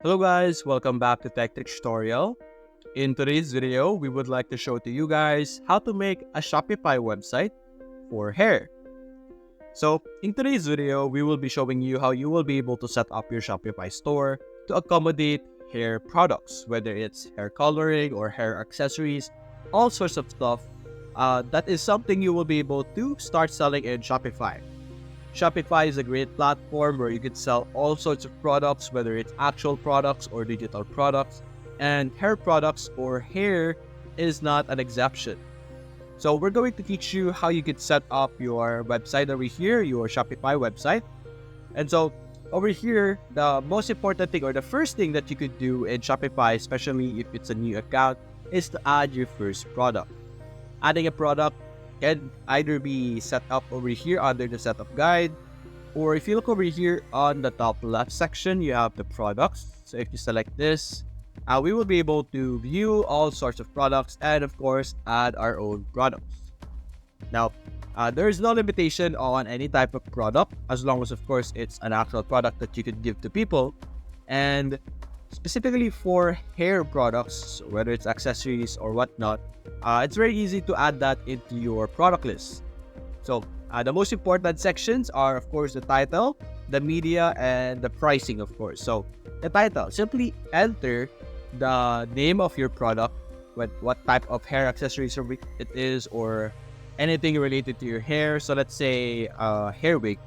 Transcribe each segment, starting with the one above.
Hello guys, welcome back to Tech Tutorial. In today's video, we would like to show to you guys how to make a Shopify website for hair. So in today's video, we will be showing you how you will be able to set up your Shopify store to accommodate hair products, whether it's hair coloring or hair accessories, all sorts of stuff. That is something you will be able to start selling in Shopify. Shopify is a great platform where you can sell all sorts of products, whether it's actual products or digital products, and hair products or hair is not an exception. So we're going to teach you how you can set up your website over here, your Shopify website. And so over here, the most important thing or the first thing that you could do in Shopify, especially if it's a new account, is to add your first product. Adding a product can either be set up over here under the setup guide, or if you look over here on the top left section, you have the products. So if you select this, we will be able to view all sorts of products and of course add our own products. Now, there is no limitation on any type of product as long as of course it's an actual product that you could give to people. And specifically for hair products, whether it's accessories or whatnot, it's very easy to add that into your product list. So the most important sections are of course the title, the media, and the pricing of course. So the title, simply enter the name of your product, what type of hair accessories it is, or anything related to your hair. So let's say hair wig,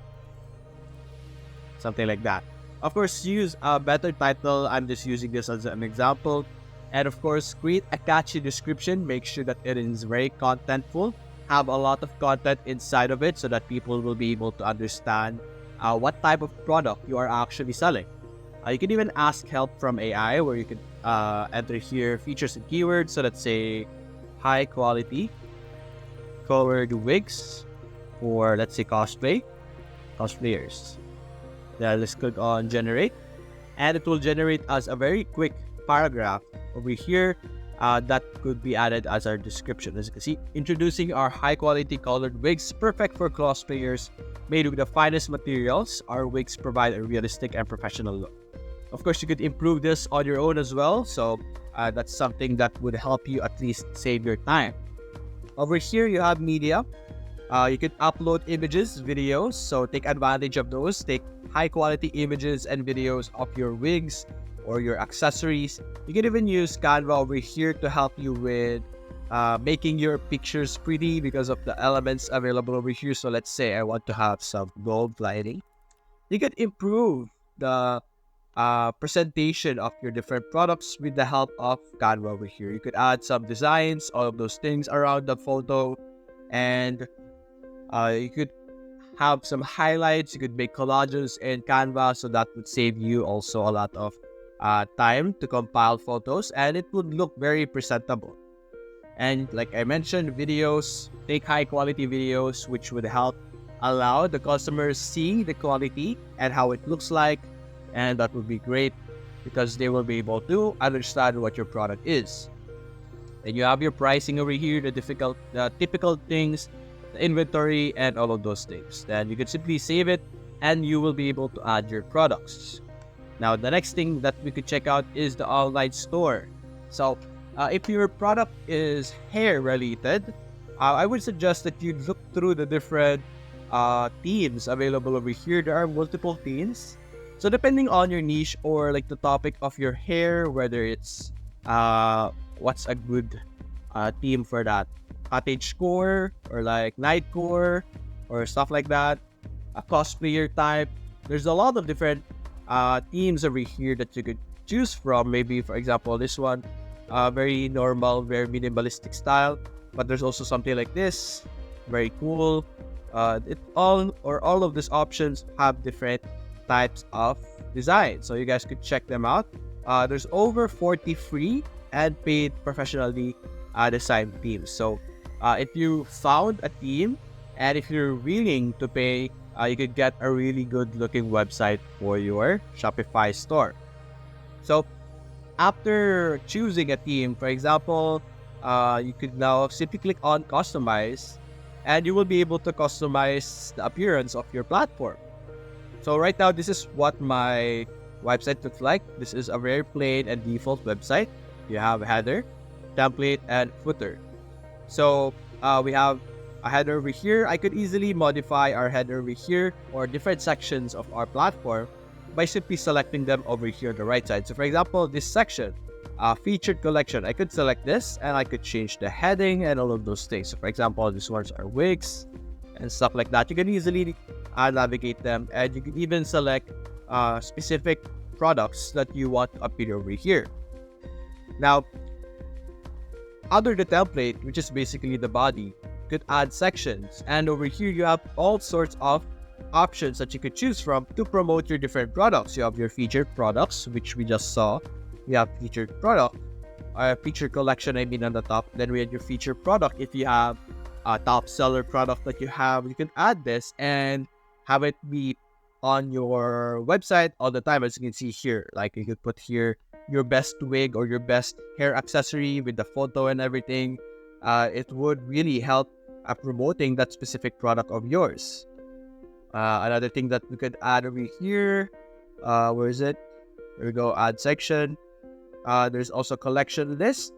something like that. Of course, use a better title. I'm just using this as an example. And of course, create a catchy description. Make sure that it is very contentful. Have a lot of content inside of it so that people will be able to understand what type of product you are actually selling. You can even ask help from AI where you can enter here features and keywords. So let's say high quality colored wigs for let's say cosplayers. Then let's click on generate, and it will generate us a very quick paragraph over here that could be added as our description. As you can see, introducing our high quality colored wigs, perfect for cosplayers, made with the finest materials. Our wigs provide a realistic and professional look. Of course, you could improve this on your own as well, so that's something that would help you at least save your time. Over here, you have media. You can upload images, videos, so take advantage of those. Take high quality images and videos of your wigs or your accessories. You can even use Canva over here to help you with making your pictures pretty because of the elements available over here. So let's say I want to have some gold lighting. You can improve the presentation of your different products with the help of Canva over here. You could add some designs, all of those things around the photo, and you could have some highlights. You could make collages in Canva, so that would save you also a lot of time to compile photos, and it would look very presentable. And like I mentioned, videos, take high quality videos, which would help allow the customers see the quality and how it looks like, and that would be great because they will be able to understand what your product is. Then you have your pricing over here, the typical things, the inventory, and all of those things. Then you can simply save it and you will be able to add your products. Now, the next thing that we could check out is the online store. So if your product is hair related, I would suggest that you look through the different themes available over here. There are multiple themes. So depending on your niche or like the topic of your hair, whether it's what's a good theme for that, cottagecore or like nightcore or stuff like that, a cosplayer type. There's a lot of different themes over here that you could choose from. Maybe for example this one, very normal, very minimalistic style, but there's also something like this, very cool. All of these options have different types of design, so you guys could check them out. There's over 40 free and paid professionally designed themes. So if you found a theme and if you're willing to pay, you could get a really good looking website for your Shopify store. So after choosing a theme, for example, you could now simply click on customize, and you will be able to customize the appearance of your platform. So right now, this is what my website looks like. This is a very plain and default website. You have a header, template, and footer. So we have a header over here. I could easily modify our header over here or different sections of our platform by simply selecting them over here on the right side. So for example, this section, featured collection, I could select this and I could change the heading and all of those things. So for example, these ones are wigs and stuff like that. You can easily navigate them, and you can even select specific products that you want to appear over here. Now, under the template, which is basically the body, you could add sections, and over here you have all sorts of options that you could choose from to promote your different products. You have your featured products, which we just saw. We have featured product, featured collection, I mean, on the top. Then we have your featured product. If you have a top seller product that you have, you can add this and have it be on your website all the time, as you can see here. Like, you could put here your best wig or your best hair accessory with the photo and everything. It would really help promoting that specific product of yours. Another thing that we could add over here, where is it? There we go, add section. There's also collection list.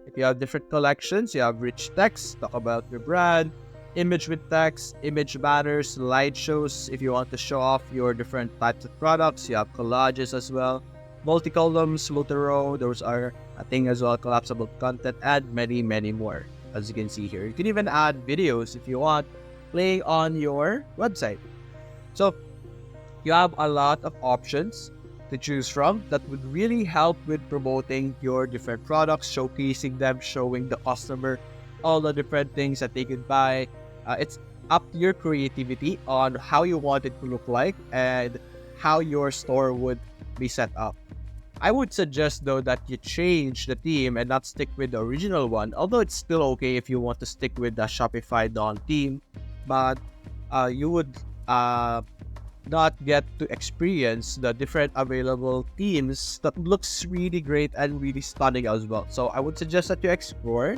If you have different collections, you have rich text, talk about your brand, image with text, image banners, slideshows. If you want to show off your different types of products, you have collages as well, multi-columns, multi-row. Those are a thing as well, collapsible content, and many, many more, as you can see here. You can even add videos if you want, playing on your website. So you have a lot of options to choose from that would really help with promoting your different products, showcasing them, showing the customer all the different things that they could buy. It's up to your creativity on how you want it to look like and how your store would be set up. I would suggest though that you change the theme and not stick with the original one, although it's still okay if you want to stick with the Shopify Dawn theme, but you would not get to experience the different available themes that looks really great and really stunning as well. So I would suggest that you explore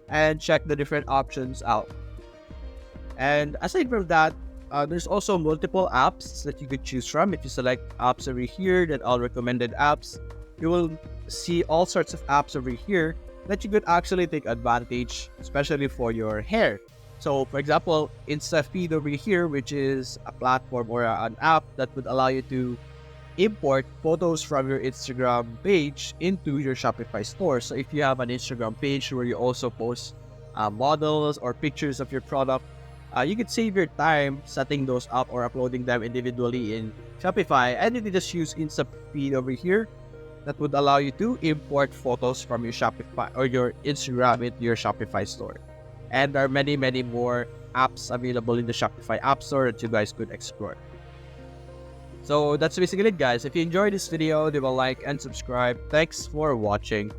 and check the different options out. And aside from that, there's also multiple apps that you could choose from. If you select apps over here, then all recommended apps, you will see all sorts of apps over here that you could actually take advantage, especially for your hair. So for example, InstaFeed over here, which is a platform or an app that would allow you to import photos from your Instagram page into your Shopify store. So if you have an Instagram page where you also post models or pictures of your product, you could save your time setting those up or uploading them individually in Shopify, and you can just use InstaFeed over here that would allow you to import photos from your Shopify or your Instagram into your Shopify store. And there are many, many more apps available in the Shopify App Store that you guys could explore. So that's basically it, guys. If you enjoyed this video, leave a like and subscribe. Thanks for watching.